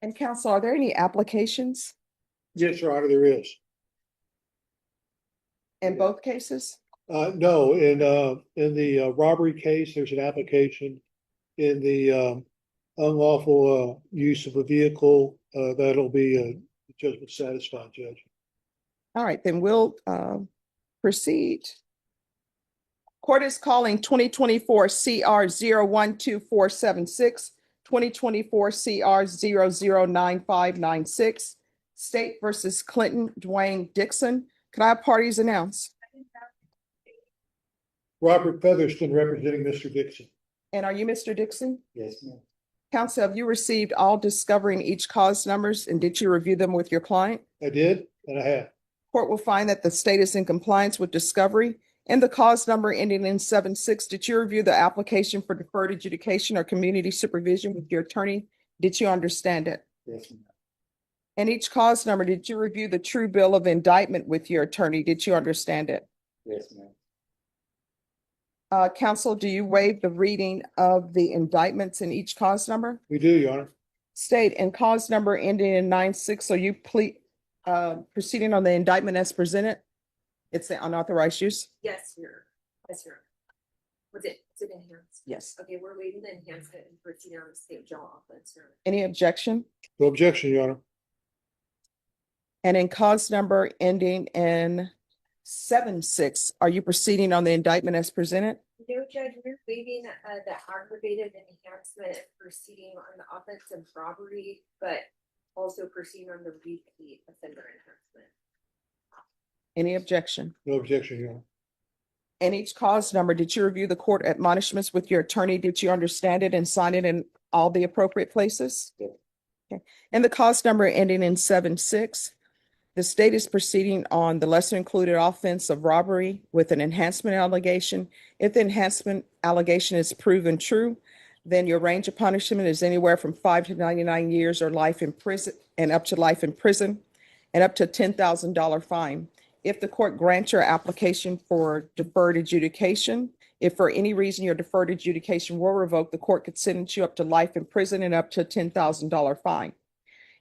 And counsel, are there any applications Yes, Your Honor, there is. in both cases? No, in the robbery case, there's an application. In the unlawful use of a vehicle, that'll be a judgment satisfied, Judge. All right, then we'll proceed. Court is calling 2024 CR 01247 2024 CR 009596, State versus Clinton, Dwayne Dixon. Could I have parties announced? Robert Featherston representing Mr. Dixon. And are you Mr. Dixon? Yes, ma'am. Counsel, have you received all discovery in each cause numbers, and did you review them with your client? I did, and I have. Court will find that the state is in compliance with discovery and the cause number ending in 76. Did you review the application for deferred adjudication or community supervision with your attorney? Did you understand it? Yes, ma'am. And each cause number, did you review the true bill of indictment with your attorney? Did you understand it? Yes, ma'am. Counsel, do you waive the reading of the indictments in each cause number? We do, Your Honor. State, and cause number ending in 96, are you proceeding on the indictment as presented? It's the unauthorized use? Yes, Your Honor. Was it enhanced? Yes. Okay, we're waiving the enhancement and proceeding on the state jail offense, Your Honor. Any objection? No objection, Your Honor. And in cause number ending in 76, are you proceeding on the indictment as presented? No, Judge, we're waiving the aggravated enhancement proceeding on the offense of robbery, but also proceeding on the repeat offender enhancement. Any objection? No objection, Your Honor. And each cause number, did you review the court admonishments with your attorney? Did you understand it and sign it in all the appropriate places? Yes. Okay. And the cause number ending in 76, the state is proceeding on the lesser included offense of robbery with an enhancement allegation. If the enhancement allegation is proven true, then your range of punishment is anywhere from 5 to 99 years or life in prison and up to life in prison and up to a $10,000 fine. If the court grants your application for deferred adjudication, if for any reason your deferred adjudication were revoked, the court could sentence you up to life in prison and up to a $10,000 fine.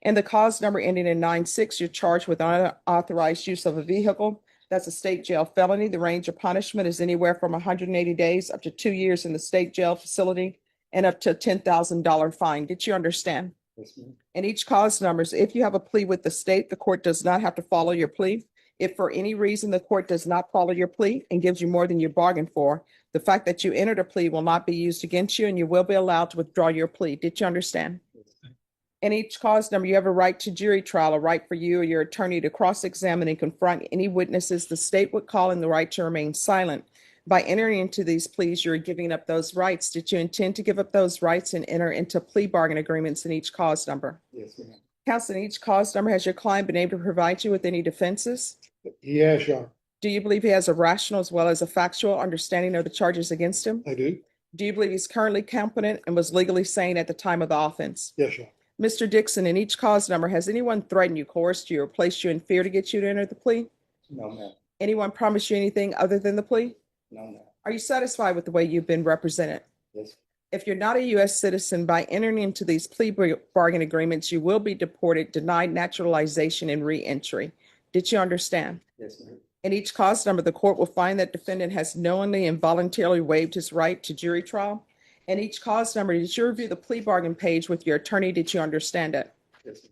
And the cause number ending in 96, you're charged with unauthorized use of a vehicle. That's a state jail felony. The range of punishment is anywhere from 180 days up to 2 years in the state jail facility and up to a $10,000 fine. Did you understand? Yes, ma'am. And each cause numbers, if you have a plea with the state, the court does not have to follow your plea. If for any reason the court does not follow your plea and gives you more than you bargained for, the fact that you entered a plea will not be used against you and you will be allowed to withdraw your plea. Did you understand? Yes, ma'am. In each cause number, you have a right to jury trial, a right for you or your attorney to cross-examine and confront any witnesses the state would call, and the right to remain silent. By entering into these pleas, you're giving up those rights. Did you intend to give up those rights and enter into plea bargain agreements in each cause number? Yes, ma'am. Counsel, in each cause number, has your client been able to provide you with any defenses? He has, Your Honor. Do you believe he has a rational as well as a factual understanding of the charges against him? I do. Do you believe he's currently competent and was legally sane at the time of the offense? Yes, Your Honor. Mr. Dixon, in each cause number, has anyone threatened you, coerced you, or placed you in fear to get you to enter the plea? No, ma'am. Anyone promised you anything other than the plea? No, ma'am. Are you satisfied with the way you've been represented? Yes. If you're not a U.S. citizen, by entering into these plea bargain agreements, you will be deported, denied naturalization, and re-entry. Did you understand? Yes, ma'am. In each cause number, the court will find that defendant has knowingly and voluntarily waived his right to jury trial. In each cause number, did you review the plea bargain page with your attorney? Did you understand it? Yes, ma'am.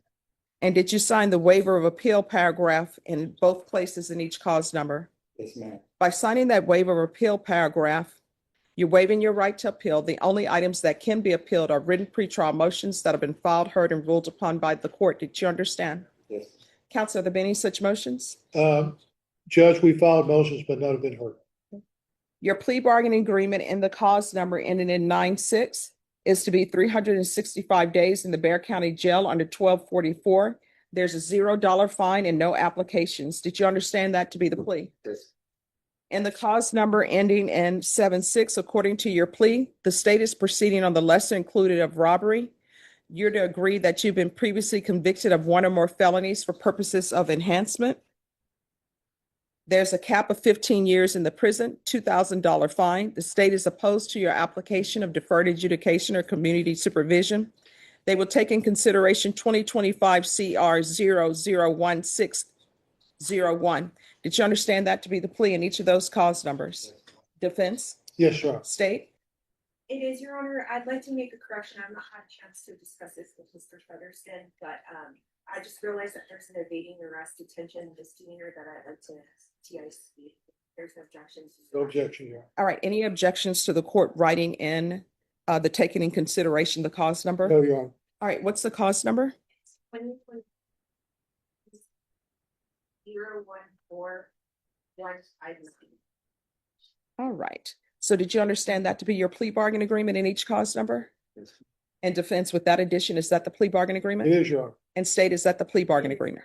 And did you sign the waiver of appeal paragraph in both places in each cause number? Yes, ma'am. By signing that waiver of appeal paragraph, you're waiving your right to appeal. The only items that can be appealed are written pretrial motions that have been filed, heard, and ruled upon by the court. Did you understand? Yes. Counsel, are there been any such motions? Judge, we filed motions, but none have been heard. Your plea bargaining agreement in the cause number ending in 96 is to be 365 days in the Bexar County Jail under 1244. There's a $0 fine and no applications. Did you understand that to be the plea? Yes. In the cause number ending in 76, according to your plea, the state is proceeding on the lesser included of robbery. You're to agree that you've been previously convicted of one or more felonies for purposes of enhancement. There's a cap of 15 years in the prison, $2,000 fine. The state is opposed to your application of deferred adjudication or community supervision. They will take in consideration 2025 CR 001601. Did you understand that to be the plea in each of those cause numbers? Defense, Yes, Your Honor. state? It is, Your Honor. I'd like to make a correction. I've not had a chance to discuss this with Mr. Featherston, but I just realized that there's an evading arrest detention misdemeanor that I'd like to TIC. There's no objections. No objection, Your Honor. All right, any objections to the court writing in the taking in consideration the cause number? No, Your Honor. All right, what's the cause number? 014-159. All right. So did you understand that to be your plea bargain agreement in each cause number? Yes. And defense with that addition, is that the plea bargain agreement? It is, Your Honor. And state, is that the plea bargain agreement?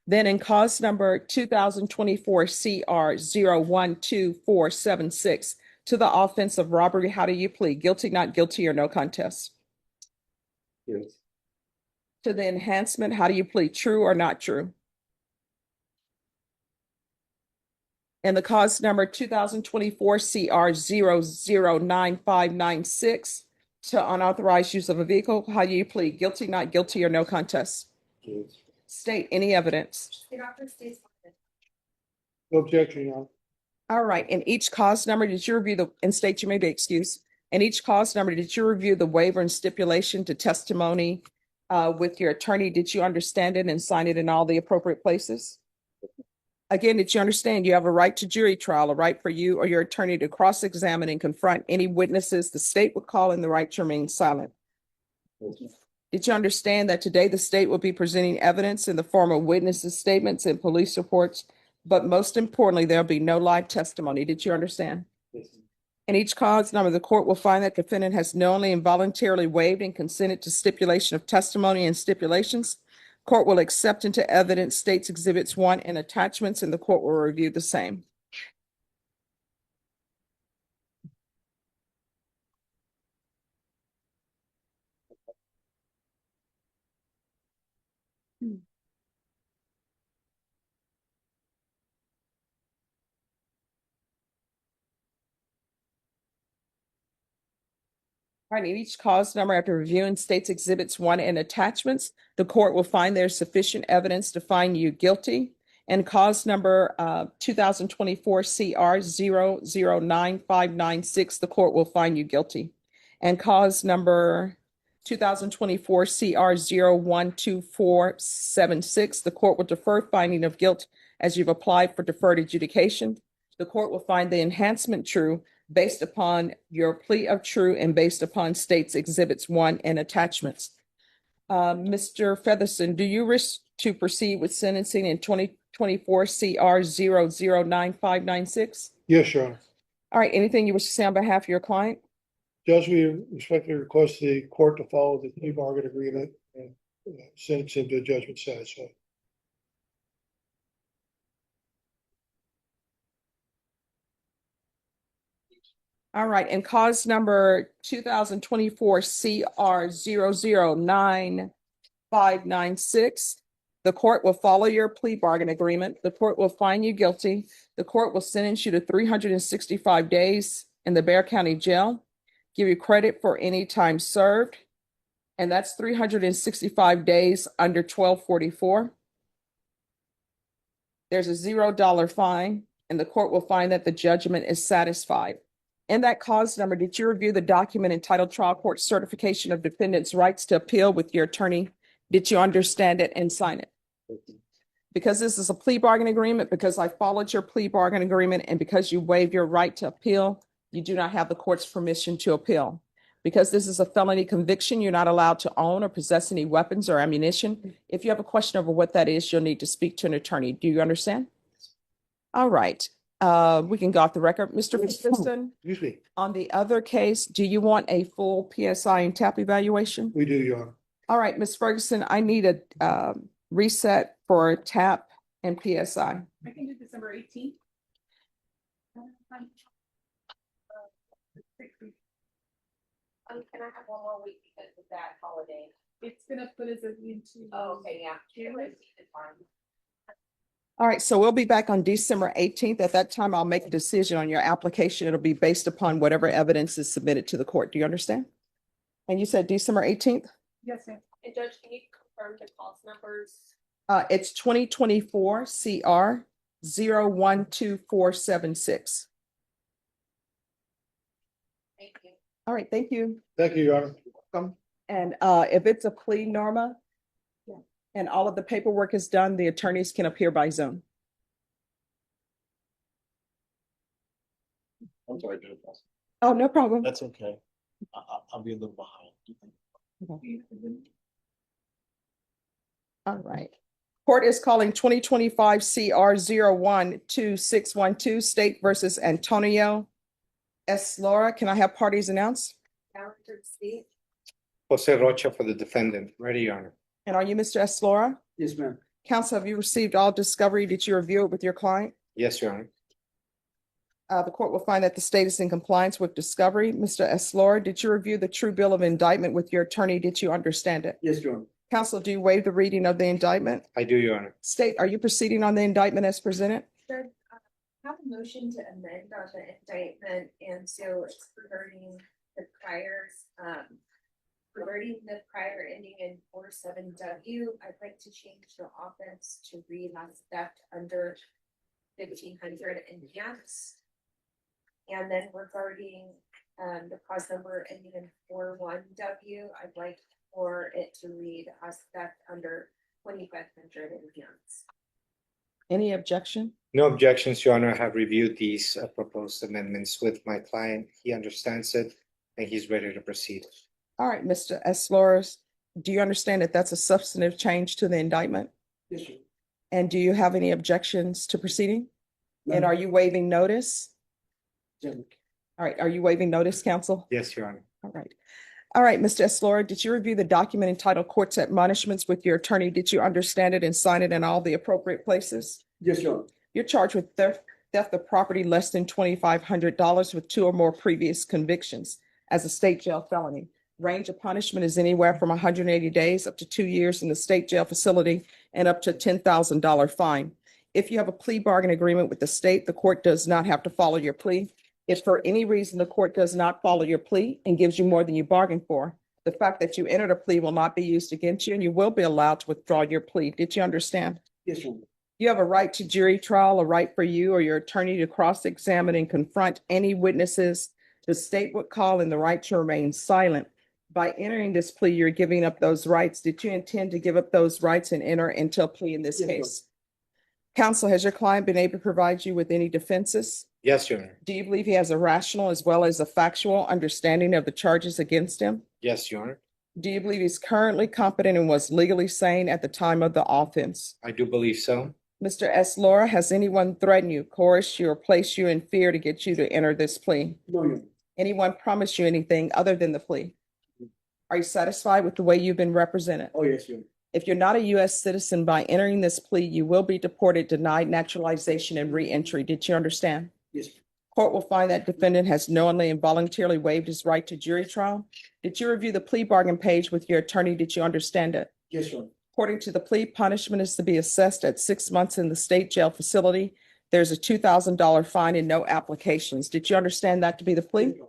Then in cause number 2024 CR 012476 to the offense of robbery, how do you plead? Guilty, not guilty, or no contest? Yes. To the enhancement, how do you plead? True or not true? And the cause number 2024 CR 009596 to unauthorized use of a vehicle, how do you plead? Guilty, not guilty, or no contest? Yes. State, any evidence? It offers state's. No objection, Your Honor. All right, in each cause number, did you review the, and state you may be excused. In each cause number, did you review the waiver and stipulation to testimony with your attorney? Did you understand it and sign it in all the appropriate places? Again, did you understand you have a right to jury trial, a right for you or your attorney to cross-examine and confront any witnesses the state would call, and the right to remain silent? Did you understand that today the state will be presenting evidence in the form of witnesses' statements and police reports, but most importantly, there'll be no live testimony? Did you understand? Yes. In each cause number, the court will find that defendant has knowingly and voluntarily waived and consented to stipulation of testimony and stipulations. Court will accept into evidence states exhibits 1 and attachments, and the court will review the same. All right, in each cause number, after reviewing states exhibits 1 and attachments, the court will find there's sufficient evidence to find you guilty. And cause number 2024 CR 009596, the court will find you guilty. And cause number 2024 CR 012476, the court will defer finding of guilt as you've applied for deferred adjudication. The court will find the enhancement true based upon your plea of true and based upon states exhibits 1 and attachments. Mr. Featherston, do you wish to proceed with sentencing in 2024 CR 009596? Yes, Your Honor. All right, anything you wish to say on behalf of your client? Judge, we respectfully request the court to follow the plea bargain agreement and sentence him to judgment satisfied. All right, and cause number 2024 CR 009596, the court will follow your plea bargain agreement. The court will find you guilty. The court will sentence you to 365 days in the Bexar County Jail, give you credit for any time served, and that's 365 days under 1244. There's a $0 fine, and the court will find that the judgment is satisfied. In that cause number, did you review the document entitled Trial Court Certification of Defendant's Rights to Appeal with your attorney? Did you understand it and sign it? Because this is a plea bargain agreement, because I followed your plea bargain agreement, and because you waived your right to appeal, you do not have the court's permission to appeal. Because this is a felony conviction, you're not allowed to own or possess any weapons or ammunition. If you have a question over what that is, you'll need to speak to an attorney. Do you understand? All right. We can go off the record. Mr. Featherston, Excuse me. on the other case, do you want a full PSI and TAP evaluation? We do, Your Honor. All right, Ms. Ferguson, I need a reset for TAP and PSI. I can do December 18th. Can I have one more week because of that holiday? It's gonna put us into. Oh, okay, yeah. January. It's fine. All right, so we'll be back on December 18th. At that time, I'll make a decision on your application. It'll be based upon whatever evidence is submitted to the court. Do you understand? And you said December 18th? Yes, ma'am. And Judge, can you confirm the cause numbers? It's 2024 CR 012476. Thank you. All right, thank you. Thank you, Your Honor. And if it's a plea, Norma, and all of the paperwork is done, the attorneys can appear by Zoom. I'm sorry, Judge. Oh, no problem. That's okay. I'll be a little behind. All right. Court is calling 2025 CR 012612 State versus Antonio Eslora. Can I have parties announced? Calendar state. Jose Rocha for the defendant. Ready, Your Honor. And are you Mr. Eslora? Yes, ma'am. Counsel, have you received all discovery? Did you review it with your client? Yes, Your Honor. The court will find that the state is in compliance with discovery. Mr. Eslora, did you review the true bill of indictment with your attorney? Did you understand it? Yes, Your Honor. Counsel, do you waive the reading of the indictment? I do, Your Honor. State, are you proceeding on the indictment as presented? Judge, have a motion to amend on the indictment, and so it's regarding the priors, regarding the prior ending in 47W. I'd like to change the offense to read as theft under 1500 enhanced. And then regarding the cause number ending in 41W, I'd like for it to read as theft under 2500 enhanced. Any objection? No objections, Your Honor. I have reviewed these proposed amendments with my client. He understands it and he's ready to proceed. All right, Mr. Eslora, do you understand that that's a substantive change to the indictment? Yes, sir. And do you have any objections to proceeding? And are you waiving notice? All right, are you waiving notice, counsel? Yes, Your Honor. All right. All right, Mr. Eslora, did you review the document entitled Court's Admonishments with your attorney? Did you understand it and sign it in all the appropriate places? Yes, Your Honor. You're charged with theft of property less than $2,500 with 2 or more previous convictions as a state jail felony. Range of punishment is anywhere from 180 days up to 2 years in the state jail facility and up to $10,000 fine. If you have a plea bargain agreement with the state, the court does not have to follow your plea. If for any reason the court does not follow your plea and gives you more than you bargained for, the fact that you entered a plea will not be used against you and you will be allowed to withdraw your plea. Did you understand? Yes, Your Honor. You have a right to jury trial, a right for you or your attorney to cross-examine and confront any witnesses the state would call, and the right to remain silent. By entering this plea, you're giving up those rights. Did you intend to give up those rights and enter into a plea in this Yes, Your case? Counsel, has your client been able to provide you with any defenses? Yes, Your Honor. Do you believe he has a rational as well as a factual understanding of the charges against him? Yes, Your Honor. Do you believe he's currently competent and was legally sane at the time of the offense? I do believe so. Mr. Eslora, has anyone threatened you, coerced you, or placed you in fear to get you to enter this plea? No, Your Honor. Anyone promised you anything other than the plea? Are you satisfied with the way you've been represented? Oh, yes, Your Honor. If you're not a U.S. citizen, by entering this plea, you will be deported, denied naturalization, and re-entry. Did you understand? Yes, sir. Court will find that defendant has knowingly and voluntarily waived his right to jury trial. Did you review the plea bargain page with your attorney? Did you understand it? Yes, Your Honor. According to the plea, punishment is to be assessed at 6 months in the state jail facility. There's a $2,000 fine and no applications. Did you understand that to be the plea?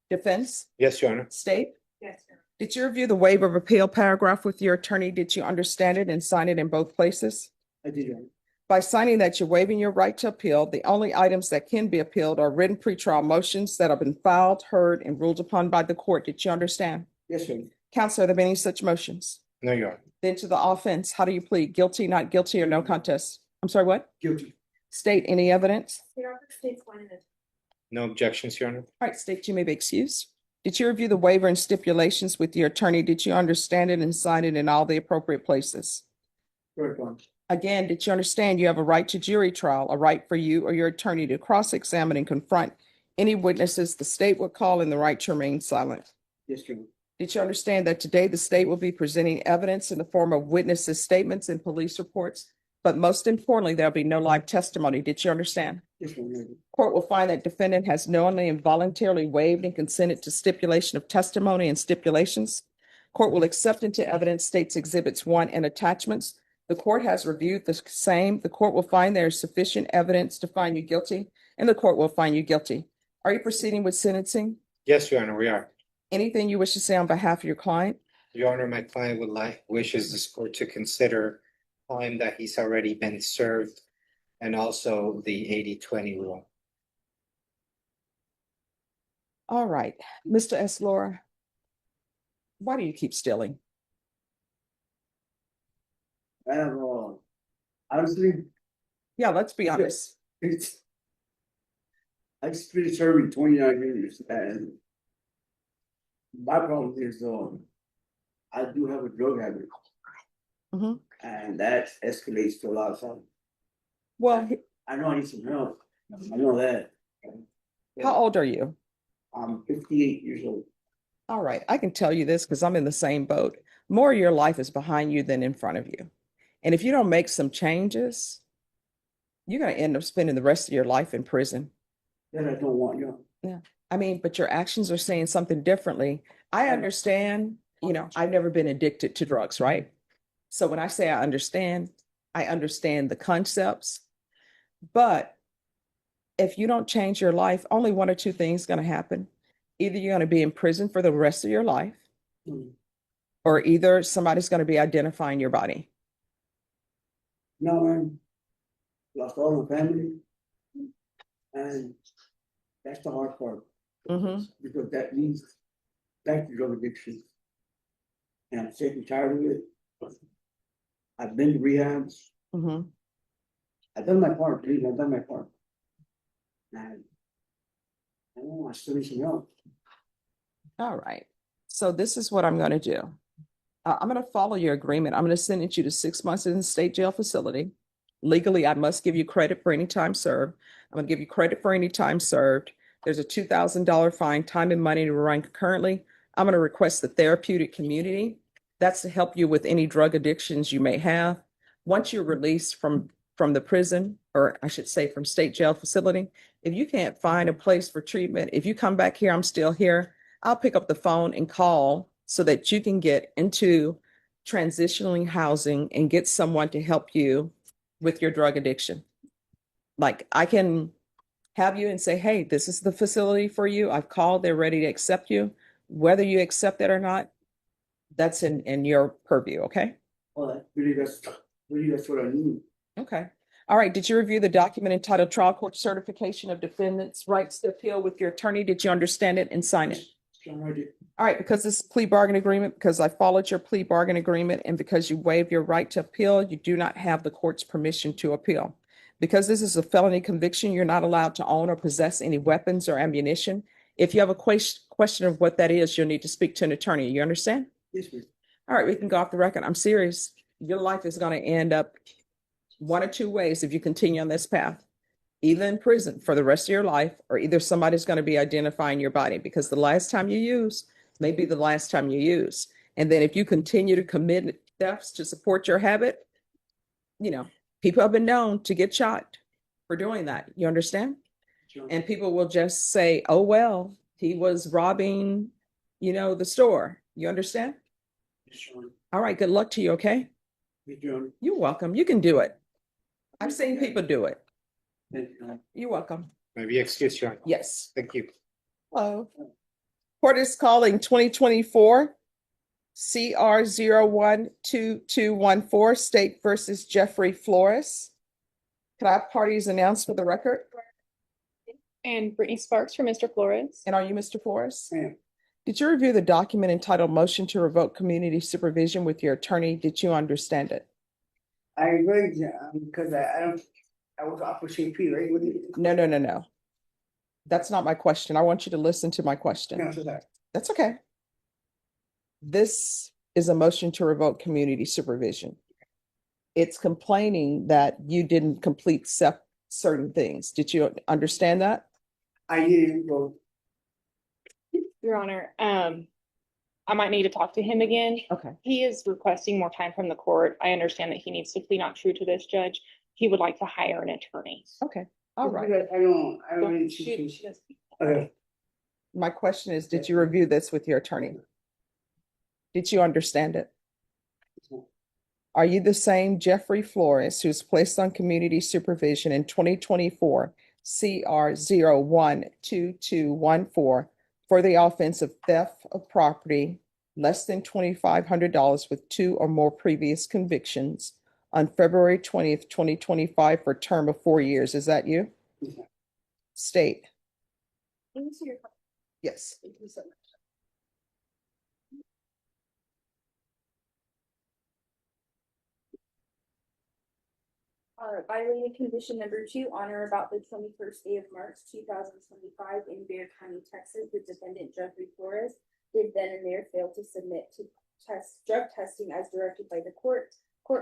Defense? Yes, Your Honor. State? Yes, sir. Did you review the waiver of appeal paragraph with your attorney? Did you understand it and sign it in both places? I did, Your Honor. By signing that you're waiving your right to appeal, the only items that can be appealed are written pretrial motions that have been filed, heard, and ruled upon by the court. Did you understand? Yes, Your Honor. Counsel, are there any such motions? No, Your Honor. Then to the offense, how do you plead? Guilty, not guilty, or no contest? I'm sorry, what? Guilty. State, any evidence? Your Honor, state's one in it. No objections, Your Honor. All right, state, you may be excused. Did you review the waiver and stipulations with your attorney? Did you understand it and sign it in all the appropriate places? Correct, Your Honor. Again, did you understand you have a right to jury trial, a right for you or your attorney to cross-examine and confront any witnesses the state would call, and the right to remain silent? Yes, Your Honor. Did you understand that today the state will be presenting evidence in the form of witnesses' statements and police reports? But most importantly, there'll be no live testimony. Did you understand? Yes, Your Honor. Court will find that defendant has knowingly and voluntarily waived and consented to stipulation of testimony and stipulations. Court will accept into evidence states exhibits 1 and attachments. The court has reviewed the same. The court will find there is sufficient evidence to find you guilty, and the court will find you guilty. Are you proceeding with sentencing? Yes, Your Honor, we are. Anything you wish to say on behalf of your client? Your Honor, my client wishes this court to consider time that he's already been served and also the 80-20 rule. All right, Mr. Eslora, why do you keep stealing? I have, honestly, Yeah, let's be honest. it's. I just finished serving 29 years and. My problem is, I do have a drug habit. Mhm. And that escalates to a lot of time. Well, I know I need some help. I know that. how old are you? I'm 58 years old. All right, I can tell you this because I'm in the same boat. More of your life is behind you than in front of you. And if you don't make some changes, you're going to end up spending the rest of your life in prison. That I don't want, I mean, but your actions are saying something differently. I understand, I've never been addicted to drugs, right? So when I say I understand the concepts. But if you don't change your life, only one or two things going to happen. Either you're going to be in prison for the rest of your life, or either somebody's going to be identifying your body. No, man. Lost all my family. And that's the hard part. Mhm. Because that means back to drug addiction. And I'm sick and tired of it. I've been to rehabs. Mhm. I've done my part, please. I've done my part. And I don't want to still need some help. All right. So this is what I'm going to do. I'm going to follow your agreement. I'm going to sentence you to 6 months in the state jail facility. Legally, I must give you credit for any time served. I'm going to give you credit for any time served. There's a $2,000 fine, time and money to run concurrently. I'm going to request the therapeutic community. That's to help you with any drug addictions you may have. Once you're released from the prison, or I should say from state jail facility, if you can't find a place for treatment, if you come back here, I'm still here. I'll pick up the phone and call so that you can get into transitioning housing and get someone to help you with your drug addiction. Like I can have you and say, hey, this is the facility for you. I've called, they're ready to accept you. Whether you accept it or not, that's in your purview, okay? Well, that's what I need. Okay. All right. Did you review the document entitled Trial Court Certification of Defendants' Rights to Appeal with your attorney? Did you understand it and sign it? All right, because this is a plea bargain agreement, because I followed your plea bargain agreement, and because you waived your right to appeal, you do not have the court's permission to appeal. Because this is a felony conviction, you're not allowed to own or possess any weapons or ammunition. If you have a question of what that is, you'll need to speak to an attorney. You understand? Yes, ma'am. All right, we can go off the record. I'm serious. Your life is going to end up one or two ways if you continue on this path. Either in prison for the rest of your life, or either somebody's going to be identifying your body, because the last time you use may be the last time you use. And then if you continue to commit thefts to support your habit, people have been known to get shot for doing that. You understand? And people will just say, oh, well, he was robbing, the store. You understand? All right. Good luck to you. Okay. You're welcome. You can do it. I've seen people do it. You're welcome. Maybe excuse Your Honor. Yes. Thank you. Hello. Court is calling 2024 CR 012214 State versus Jeffrey Flores. Could I have parties announced for the record? And Brittany Sparks for Mr. Flores. And are you Mr. Flores? Ma'am. Did you review the document entitled Motion to Revoke Community Supervision with your attorney? Did you understand it? I agree, because I was off with CP, right? No. That's not my question. I want you to listen to my question. Cancel that. That's okay. This is a motion to revoke community supervision. It's complaining that you didn't complete certain things. Did you understand that? I didn't go. Your Honor, I might need to talk to him again. Okay. He is requesting more time from the court. I understand that he needs to plead not true to this judge. He would like to hire an attorney. Okay. All right. I don't need She to. does- Okay. My question is, did you review this with your attorney? Did you understand it? Are you the same Jeffrey Flores who's placed on community supervision in 2024 CR 012214 for the offense of theft of property less than $2,500 with 2 or more previous convictions on February 20th, 2025 for a term of 4 years. Is that you? Yeah. State. Answer your question. Yes. Thank you so much. Violating condition number 2 on or about the 21st day of March 2025 in Bear County, Texas, the defendant Jeffrey Flores did then and there fail to submit to drug testing as directed by the court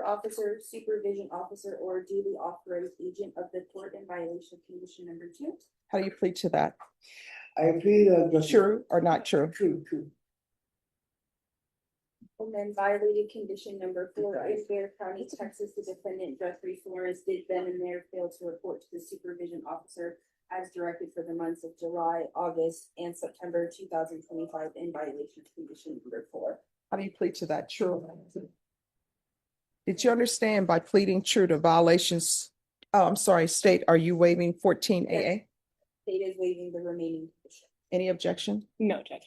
officer, supervision officer, or duly authorized agent of the court in violation of condition number 2. How do you plead to that? I plead guilty. True or not true? True. And then violated condition number 4 in Bear County, Texas, the defendant Jeffrey Flores did then and there fail to report to the supervision officer as directed for the months of July, August, and September 2025 in violation of condition number 4. How do you plead to that? True. Did you understand by pleading true to violations? Oh, I'm sorry, state, are you waiving 14 AA? State is waiving the remaining condition. Any objection? No, Judge.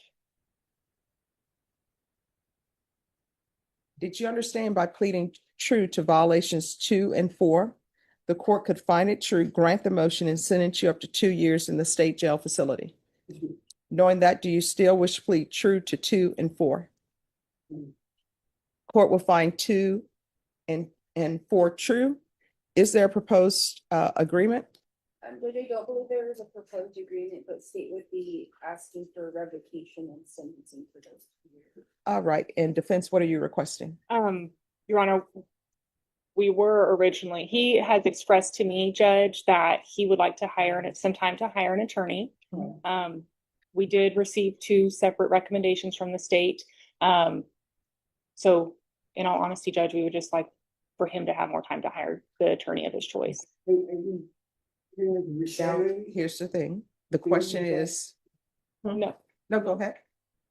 Did you understand by pleading true to violations 2 and 4, the court could find it true, grant the motion, and sentence you up to 2 years in the state jail facility? Knowing that, do you still wish to plead true to 2 and 4? Court will find 2 and 4 true. Is there a proposed agreement? But I don't believe there is a proposed agreement, but state would be asking for revocation and sentencing for those 2 years. All right, and defense, what are you requesting? Your Honor, he has expressed to me, Judge, that he would like to some time to hire an attorney. We did receive 2 separate recommendations from the state. So in all honesty, Judge, we would just like for him to have more time to hire the attorney of his choice. Here's the thing. The question is, No. no, go ahead.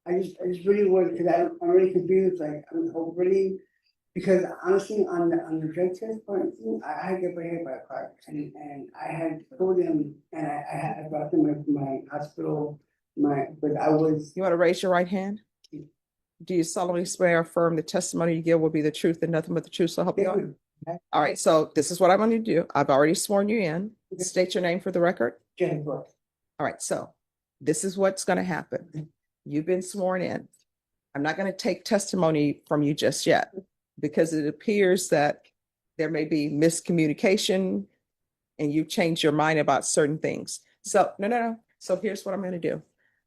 I just really was, because I'm really confused, like, I'm really, because honestly, on the drug test part, I had to get hit by a car, and I had told them, and I brought them my hospital, but I was. You want to raise your right hand? Do you solemnly swear or affirm the testimony you give will be the truth and nothing but the truth, so help you God? All right, so this is what I'm going to do. I've already sworn you in. State your name for the record. Jennifer. All right, so this is what's going to happen. You've been sworn in. I'm not going to take testimony from you just yet because it appears that there may be miscommunication and you've changed your mind about certain things. So, no. So here's what I'm going to do.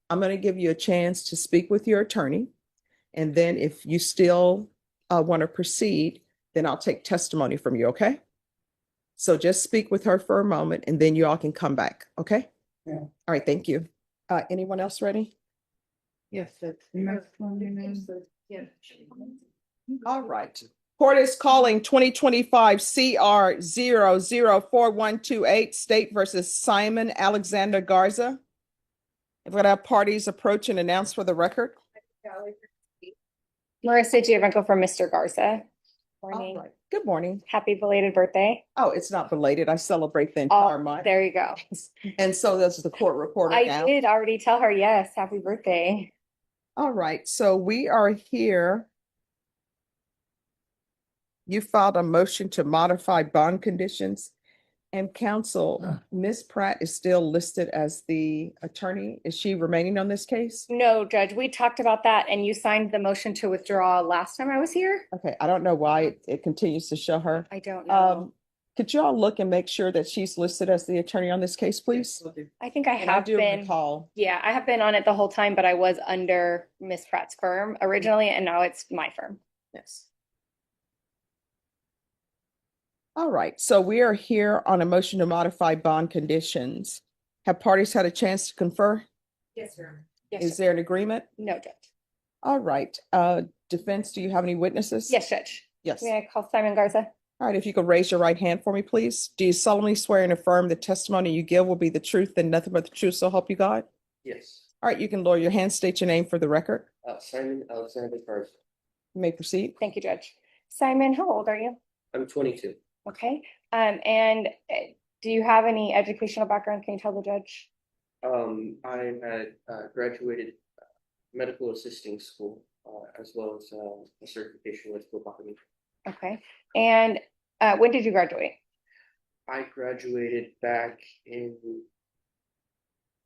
I'm going to give you a chance to speak with your attorney. And then if you still want to proceed, then I'll take testimony from you, okay? So just speak with her for a moment and then you all can come back, okay? Yeah. All right, thank you. Anyone else ready? Yes. All right. Court is calling 2025 CR 004128 State versus Simon Alexander Garza. If we're gonna have parties approach and announce for the record. Marissa Giovanco for Mr. Garza. All Morning. right. Good morning. Happy belated birthday. Oh, it's not belated. I celebrate the entire month. There you go. And so does the court reporter I now. did already tell her, yes, happy birthday. All right, so we are here. You filed a motion to modify bond conditions. And counsel, Ms. Pratt is still listed as the attorney. Is she remaining on this case? No, Judge, we talked about that and you signed the motion to withdraw last time I was here. Okay, I don't know why it continues to show her. I don't know. Could you all look and make sure that she's listed as the attorney on this case, please? I think I And I have do been. recall. Yeah, I have been on it the whole time, but I was under Miss Pratt's firm originally, and now it's my firm. Yes. All right, so we are here on a motion to modify bond conditions. Have parties had a chance to confer? Yes, sir. Yes, Is there an agreement? no, Judge. All right, defense, do you have any witnesses? Yes, Judge. Yes. May I call Simon Garza? All right, if you could raise your right hand for me, please. Do you solemnly swear and affirm the testimony you give will be the truth and nothing but the truth, so help you God? Yes, All right, you can lower your hand, state your name for the record. Simon Alexander Garza. You may proceed. Thank you, Judge. Simon, how old are you? I'm 22. Okay, and do you have any educational background? Can you tell the judge? I had graduated medical assisting school as well as a certification with phlebotomy. Okay, and when did you graduate? I graduated back in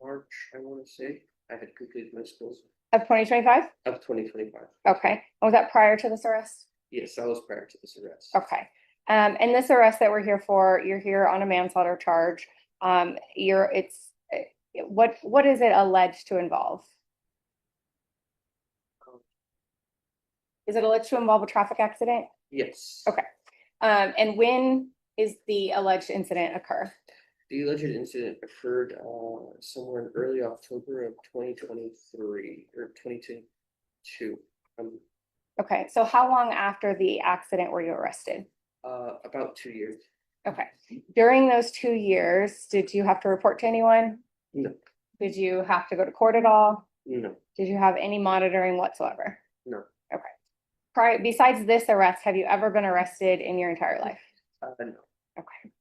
March, I want to say. I had completed my schools Of 2025? of 2025. Okay, was that prior to this arrest? Yes, that was prior to this arrest. Okay, and this arrest that we're here for, you're here on a manslaughter charge. What is it alleged to involve? Is it alleged to involve a traffic accident? Yes. Okay. And when is the alleged incident occur? The alleged incident occurred somewhere in early October of 2023 or 2022. Okay, so how long after the accident were you arrested? About 2 years. Okay, during those 2 years, did you have to report to anyone? No. Did you have to go to court at all? No. Did you have any monitoring whatsoever? No. Okay. Besides this arrest, have you ever been arrested in your entire life? No. Okay.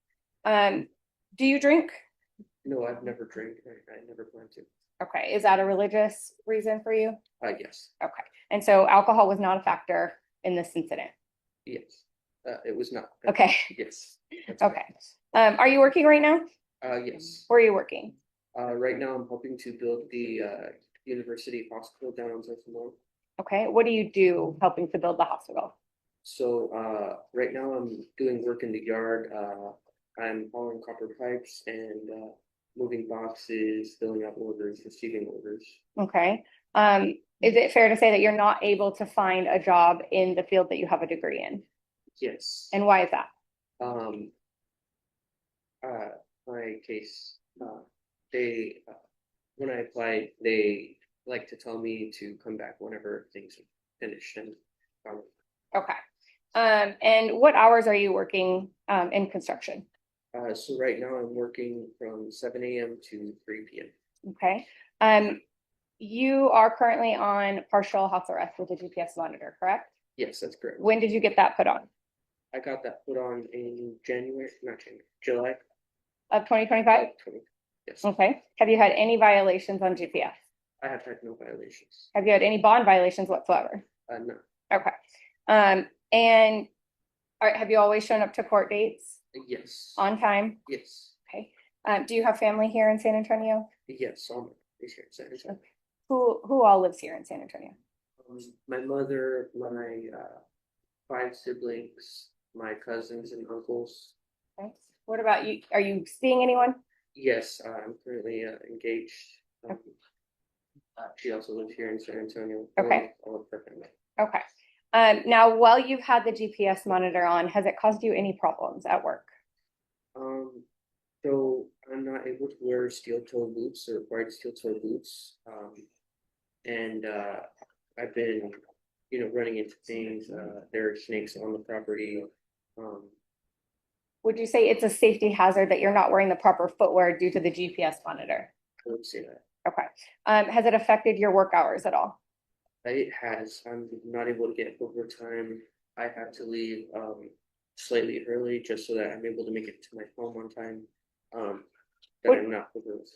Do you drink? No, I've never drank. I never plan to. Okay, is that a religious reason for you? Yes. Okay, and so alcohol was not a factor in this incident? Yes. It was not. Okay. Yes. That's Okay. Are you working right now? Yes. Where are you working? Right now I'm hoping to build the university hospital down on South Lamar. Okay, what do you do helping to build the hospital? So right now I'm doing work in the yard. I'm hauling copper pipes and moving boxes, filling out orders, receiving orders. Okay, is it fair to say that you're not able to find a job in the field that you have a degree in? Yes. And why is that? My case, they when I applied, they like to tell me to come back whenever things are finished and Okay, and what hours are you working in construction? so right now I'm working from 7 a.m. to 3 p.m. Okay, you are currently on partial house arrest with a GPS monitor, correct? Yes, that's correct. When did you get that put on? I got that put on in July Of 2025? 20. Yes. Okay, have you had any violations on GPS? I have had no violations. Have you had any bond violations whatsoever? No. Okay, and have you always shown up to court dates Yes. on time? Yes. Okay, do you have family here in San Antonio? Yes. All my family's here in San Antonio. Who all lives here in San Antonio? My mother, my 5 siblings, my cousins and uncles. Okay, what about you? Are you seeing anyone? Yes, I'm currently engaged. She also lives here in San Antonio. Okay. All of her family. Okay, now while you've had the GPS monitor on, has it caused you any problems at work? So I'm not able to wear steel toe boots or required steel toe boots. And I've been, running into things. There are snakes on the property. Would you say it's a safety hazard that you're not wearing the proper footwear due to the GPS monitor? I would say that. Okay, has it affected your work hours at all? It has. I'm not able to get overtime. I have to leave slightly early just so that I'm able to make it to my home on time. I'm not overworked.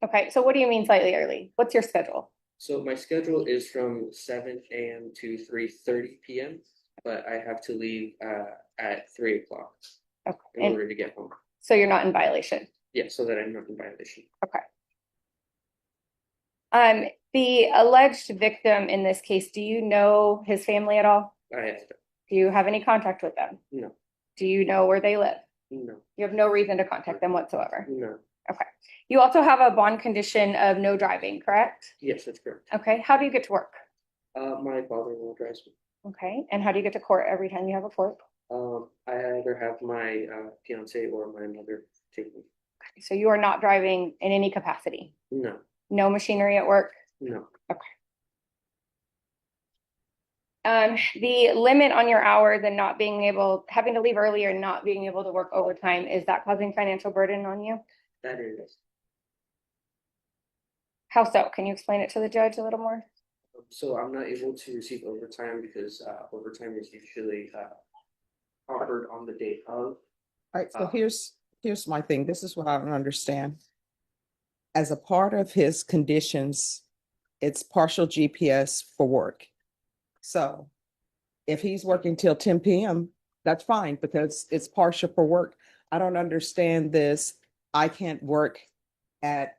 Okay, so what do you mean slightly early? What's your schedule? So my schedule is from 7 a.m. to 3:30 p.m., but I have to leave at 3 o'clock Okay, in order to get home. so you're not in violation? Yeah, so that I'm not in violation. Okay. The alleged victim in this case, do you know his family at all? I have to. Do you have any contact with them? No. Do you know where they live? No. You have no reason to contact them whatsoever? No. Okay. You also have a bond condition of no driving, correct? Yes, that's correct. Okay, how do you get to work? My father-in-law drives me. Okay, and how do you get to court every time you have a court? I either have my fiance or my mother take me. So you are not driving in any capacity? No. No machinery at work? No. The limit on your hours and not being able, having to leave early or not being able to work overtime, is that causing financial burden on you? That is. How so? Can you explain it to the judge a little more? So I'm not able to receive overtime because overtime is usually offered on the day of. All right, so here's my thing. This is what I don't understand. As a part of his conditions, it's partial GPS for work. So if he's working till 10 PM, that's fine because it's partial for work. I don't understand this. I can't work at,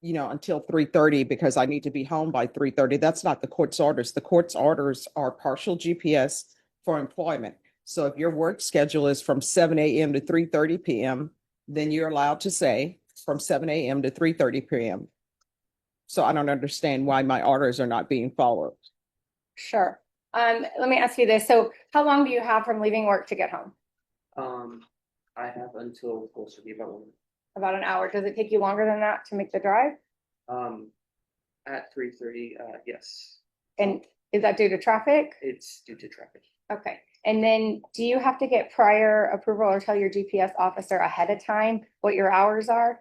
until 3:30 because I need to be home by 3:30. That's not the court's orders. The court's orders are partial GPS for employment. So if your work schedule is from 7 AM to 3:30 PM, then you're allowed to say from 7 AM to 3:30 PM. So I don't understand why my orders are not being followed. Sure. Let me ask you this. So how long do you have from leaving work to get home? I have until close to be about About an hour. Does it take you longer than that to make the drive? at 3:30, yes. And is that due to traffic? It's due to traffic. Okay. And then do you have to get prior approval or tell your GPS officer ahead of time what your hours are?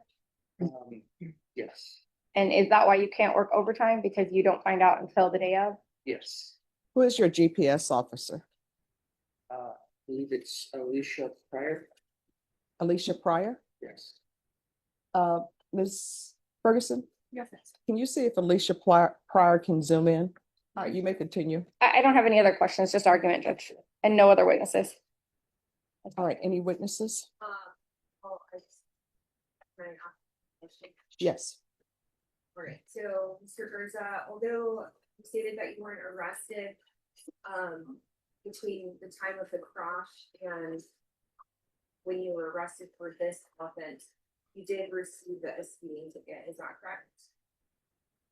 Yes, And is that why you can't work overtime because you don't find out until the day of? yes. Who is your GPS officer? I believe it's Alicia Pryor. Alicia Pryor? Yes. Ms. Ferguson, Yes. can you see if Alicia Pryor can zoom in? All right, you may continue. I don't have any other questions, just argument, Judge, and no other witnesses. All right, any witnesses? Well, I just- can I ask a question? Yes. All right, so Mr. Garza, although you stated that you weren't arrested, between the time of the crash and when you were arrested for this offense, you did receive a speeding ticket, is that correct?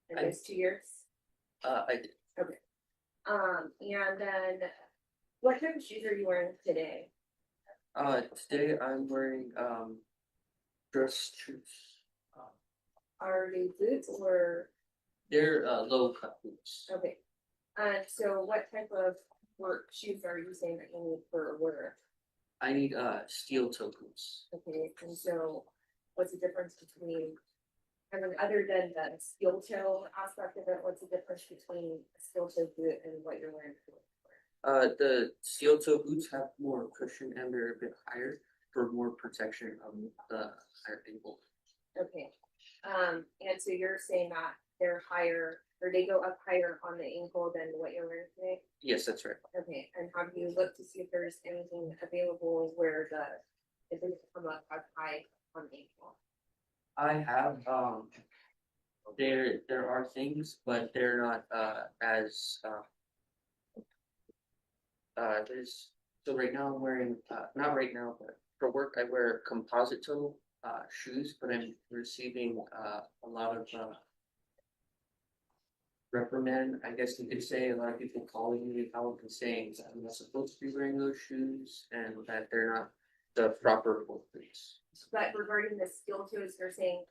In I- those 2 years? I did. Okay. And then what type of shoes are you wearing today? Today I'm wearing, dress shoes. Are they boots or, They're, low cut boots. okay. And so what type of work shoes are you saying that you need for work? I need, steel toe boots. Okay, and so what's the difference between, I mean, other than the steel toe aspect of it, what's the difference between a steel toe boot and what you're wearing? The steel toe boots have more cushion and they're a bit higher for more protection of the higher ankle. Okay, and so you're saying that they're higher, or they go up higher on the ankle than what you're wearing today? Yes, that's right. Okay, and have you looked to see if there's anything available where it doesn't come up as high on the ankle? I have, there are things, but they're not, as, there's, so right now I'm wearing, not right now, but for work, I wear composite toe, shoes, but I'm receiving, a lot of, reprimand, I guess you could say, a lot of people calling me out and saying that I'm not supposed to be wearing those shoes and that they're not the proper work boots. But regarding the steel toes, they're saying,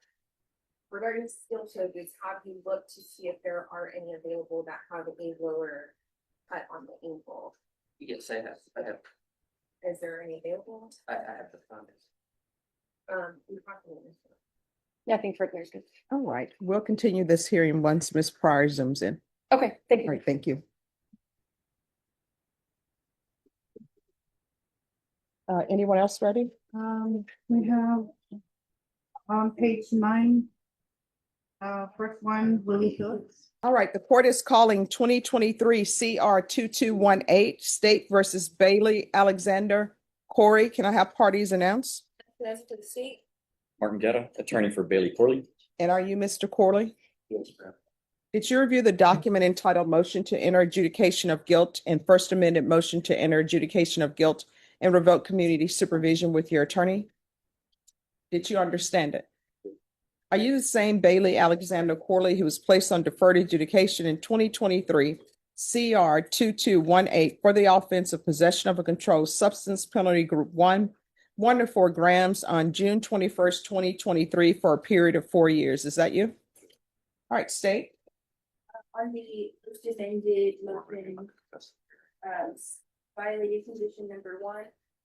regarding steel toe boots, have you looked to see if there are any available that have a lower cut on the ankle? Yes, I have, Is there any available? I have the found it. You have to answer. Nothing further. All right, we'll continue this hearing once Ms. Pryor zooms in. Okay, thank All you. right, thank you. Anyone else ready? We have on page 9, first one, Willie Phillips. All right, the court is calling 2023 CR 2218 State versus Bailey Alexander. Corey, can I have parties announced? That's to the state. Martin Getta, attorney for Bailey Corley. And are you Mr. Corley? Yes, ma'am. Did you review the document entitled Motion to Enter Adjudication of Guilt and First Amendment Motion to Enter Adjudication of Guilt and Revoke Community Supervision with your attorney? Did you understand it? Are you the same Bailey Alexander Corley who was placed on deferred adjudication in 2023 CR 2218 for the offense of possession of a controlled substance, penalty group 1 to 4 grams on June 21st, 2023 for a period of 4 years? Is that you? All right, state. On the first amended motion, violated condition number 1,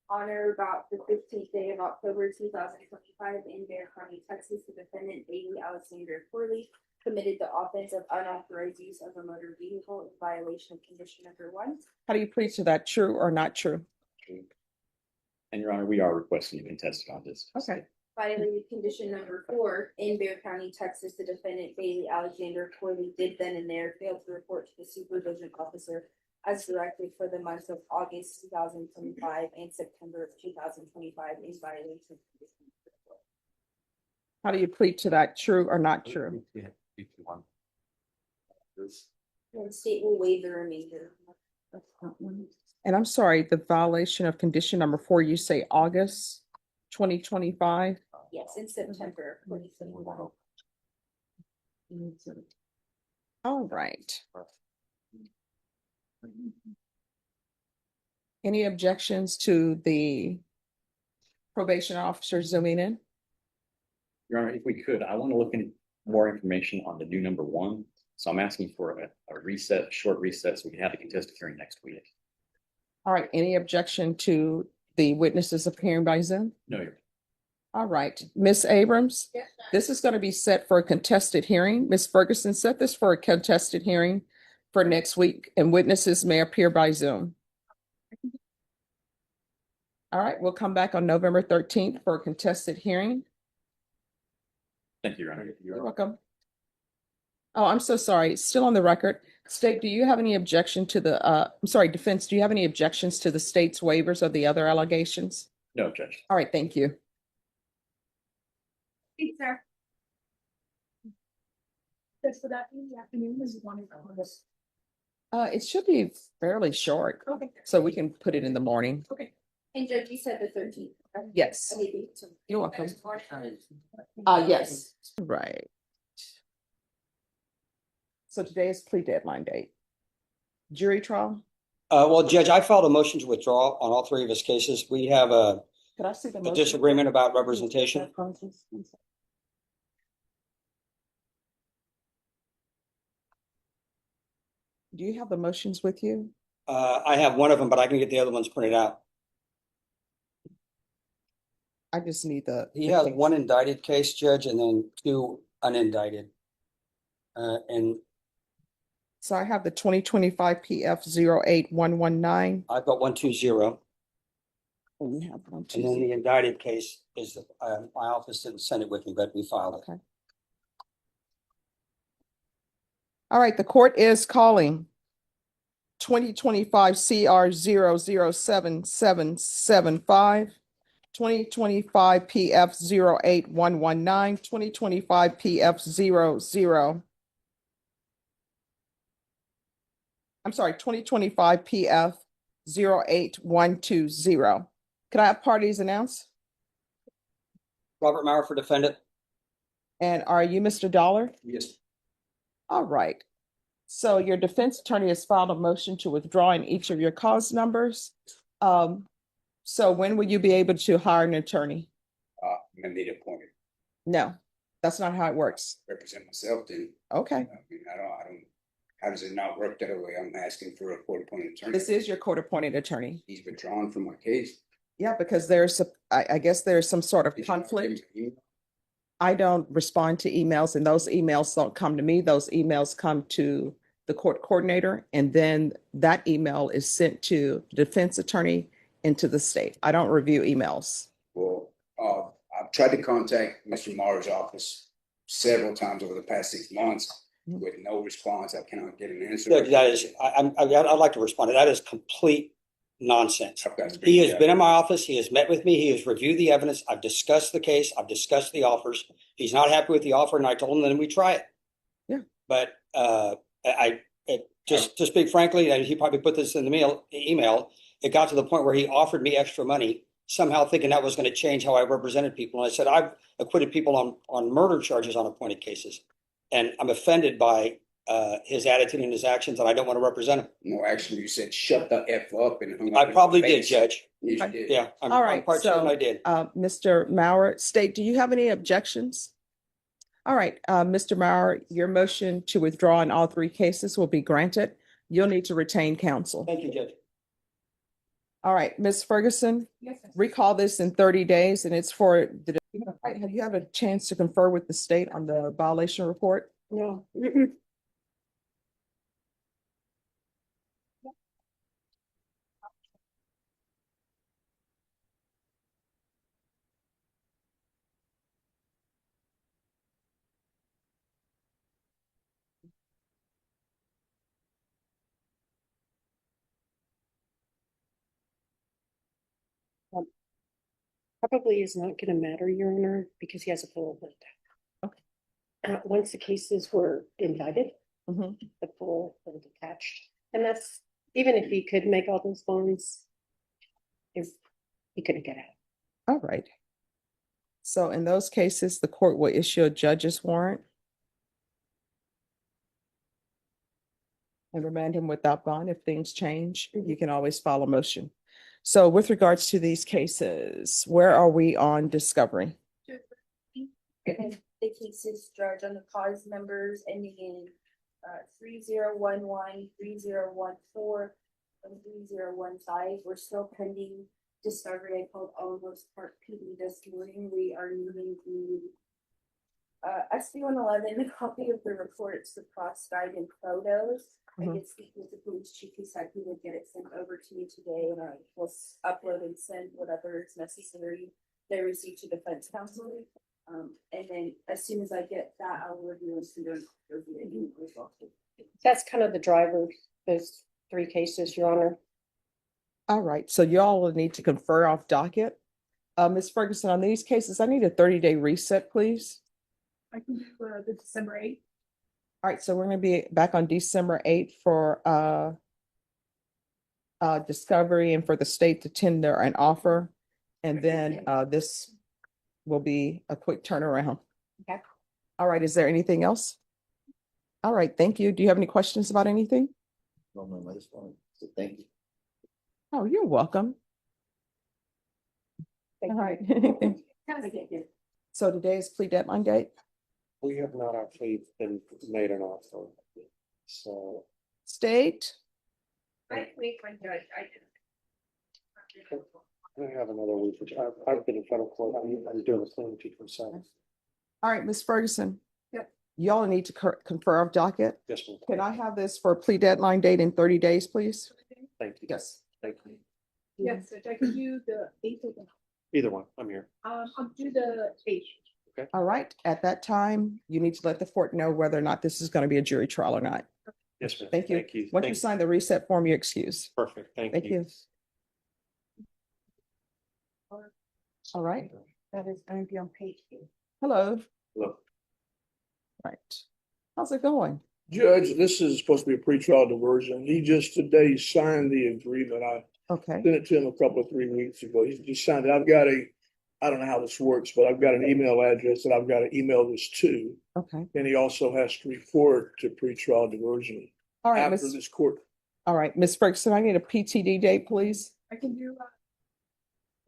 on or about the 15th day of October 2025 in Bear County, Texas, the defendant Bailey Alexander Corley committed the offense of unauthorized use of a motor vehicle in violation of condition number 1. How do you plead to that? True or not true? And Your Honor, we are requesting you contest on this. Okay. violated condition number 4 in Bear County, Texas. The defendant Bailey Alexander Corley did then and there fail to report to the supervision officer as directed for the months of August 2025 and September of 2025 in violation of condition number 4. How do you plead to that? True or not true? Yeah, if you want. This- And the state will waive the remainder. And I'm sorry, the violation of condition number 4, you say August 2025? Yes, in September of 2025. All right. Any objections to the probation officer zooming in? Your Honor, if we could, I want to look into more information on the new number 1. So I'm asking for a reset, short reset, so we can have the contested hearing next week. All right, any objection to the witnesses appearing by Zoom? No, Your All right, Ms. Abrams, this is going to be set for a contested hearing. Ms. Ferguson, set this for a contested hearing for next week, and witnesses may appear by Zoom. All right, we'll come back on November 13th for a contested hearing. Thank you, Your Honor. You're welcome. Oh, I'm so sorry. It's still on the record. State, do you have any objection to the, I'm sorry, defense, do you have any objections to the state's waivers of the other allegations? No, Judge. All right, thank you. Thanks, sir. Just for that in the afternoon, is one of those. It should be fairly short, Okay. so we can put it in the morning. Okay. And Judge, you said the 13th. right? Yes, Maybe to- you're welcome. Yes, right. So today is plea deadline date. Jury trial? Well, Judge, I filed a motion to withdraw on all 3 of his cases. We have a Could I see the a motion? disagreement about representation. Do you have the motions with you? I have one of them, but I can get the other ones printed out. I just need the. He has one indicted case, Judge, and then 2 unindicted. And So I have the 2025 PF 08119. I've got 120. And you have one, And two, then the indicted case is, my office didn't send it with me, but we filed it. Okay. All right, the court is calling 2025 CR 0077775, 2025 PF 08119, 2025 PF 2025 PF 08120. Could I have parties announced? Robert Maurer for defendant. And are you Mr. Dollar? Yes. All right. So your defense attorney has filed a motion to withdraw in each of your cause numbers. So when will you be able to hire an attorney? I'm gonna need appointed, No, that's not how it works. represent myself then. Okay, I mean, I don't, how does it not work that way? I'm asking for a court appointed attorney. this is your court-appointed attorney. He's withdrawn from my case. Yeah, because I guess there's some sort of Did you not give conflict. him an email? I don't respond to emails, and those emails don't come to me. Those emails come to the court coordinator, and then that email is sent to the defense attorney and to the state. I don't review emails. Well, I've tried to contact Mr. Maher's office several times over the past 6 months with no response. I cannot get an answer. Judge, that is, I'd like to respond to that. That is complete nonsense. I've got to He speak has to been in my office. He has met with me. He has reviewed the evidence. I've discussed the case. I've discussed the offers. He's not happy with the offer, and I told him then we try it. Yeah. But just to speak frankly, and he probably put this in the email, it got to the point where he offered me extra money, somehow thinking that was going to change how I represented people. And I said, I've acquitted people on murder charges on appointed cases. And I'm offended by his attitude and his actions, and I don't want to represent him. No, actually, you said shut the F up and hung up I in my probably did, face. Judge. Yes, you did. Yeah, I'm All right, quite certain so, I did. Mr. Maurer, state, do you have any objections? All right, Mr. Maurer, your motion to withdraw in all 3 cases will be granted. You'll need to retain counsel. Thank you, Judge. All right, Ms. Ferguson, Yes, sir. recall this in 30 days, and it's for the, have you had a chance to confer with the state on the violation report? No. probably is not gonna matter, Your Honor, because he has a parole hold. Once the cases were indicted, Mhm. the parole hold attached, and that's, even if he could make all those bonds, if he couldn't get out. All right. So in those cases, the court will issue a judge's warrant and remand him without bond. If things change, you can always file a motion. So with regards to these cases, where are we on discovery? And the cases, Judge, on the cause numbers ending in 3011, 3014, and 3015. We're still pending discovery. I called Almost Park PD this morning. We are moving the SB 111, a copy of the reports, the cross guide and photos. I did speak with the police chief. He said he would get it sent over to you today, and I will upload and send whatever is necessary they receive to defense counsel. And then as soon as I get that, I'll review and send it over to you. That's kind of the driver, those three cases, Your Honor. All right, so y'all will need to confer off docket. Ms. Ferguson, on these cases, I need a 30-day reset, please. I can do the December 8th. All right, so we're gonna be back on December 8th for discovery and for the state to tender an offer. And then this will be a quick turnaround. Okay. All right, is there anything else? All right, thank you. Do you have any questions about anything? No, no, I just wanted to thank you. Oh, you're welcome. All right. So today is plea deadline date? We have not actually been made an offer, so. State? I can make one, Judge. I can. I have another week, which I've been in federal court, I'm doing the same to consent. All right, Ms. Ferguson. Yep. Y'all need to confer off docket. Yes, ma'am. Can I have this for a plea deadline date in 30 days, please? Thank you. Yes. Thank you. Yes, Judge, I can do the 8th of the, Either one, I'm here. I'll do the 8th. All right, at that time, you need to let the court know whether or not this is going to be a jury trial or not. Yes, ma'am. Thank you. Thank you. Once you Thank- sign the reset form, you're excused. Perfect, thank Thank you. you. All right, That is going to be on page 2. hello. Look, Right. How's it going? Judge, this is supposed to be a pretrial diversion. He just today signed the agreement. I Okay, sent it to him a couple of 3 weeks ago. He just signed it. I don't know how this works, but I've got an email address that I've got to email this to. okay. And he also has to report to pretrial diversion All right, after Miss. this court. All right, Ms. Ferguson, I need a PTD date, please. I can do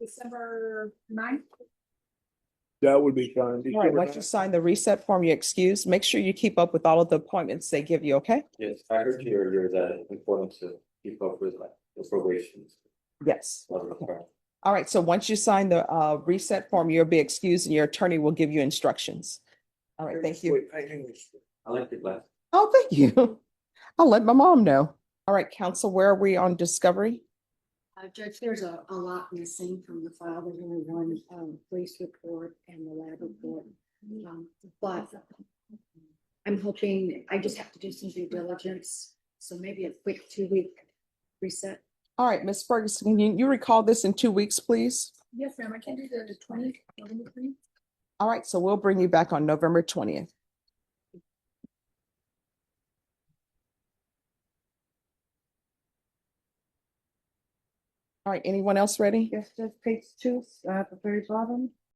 December 9th. That would be fine. All right, once you sign the reset form, you're excused. Make sure you keep up with all of the appointments they give you, okay? Yes, I heard you earlier that it's important to keep up with like the probations. Yes. All right, so once you sign the reset form, you'll be excused and your attorney will give you instructions. All right, thank you. Wait, hang on. I like your glass. Oh, thank you. I'll let my mom know. All right, counsel, where are we on discovery? Judge, there's a lot missing from the file. There's only one police report and the lab report. But I'm hoping, I just have to do some due diligence. So maybe a quick 2-week reset. All right, Ms. Ferguson, can you recall this in 2 weeks, please? Yes, ma'am. I can do the 20th, November 20th. All right, so we'll bring you back on November 20th. All right, anyone else ready? Yes, Judge, page 2, at the very bottom.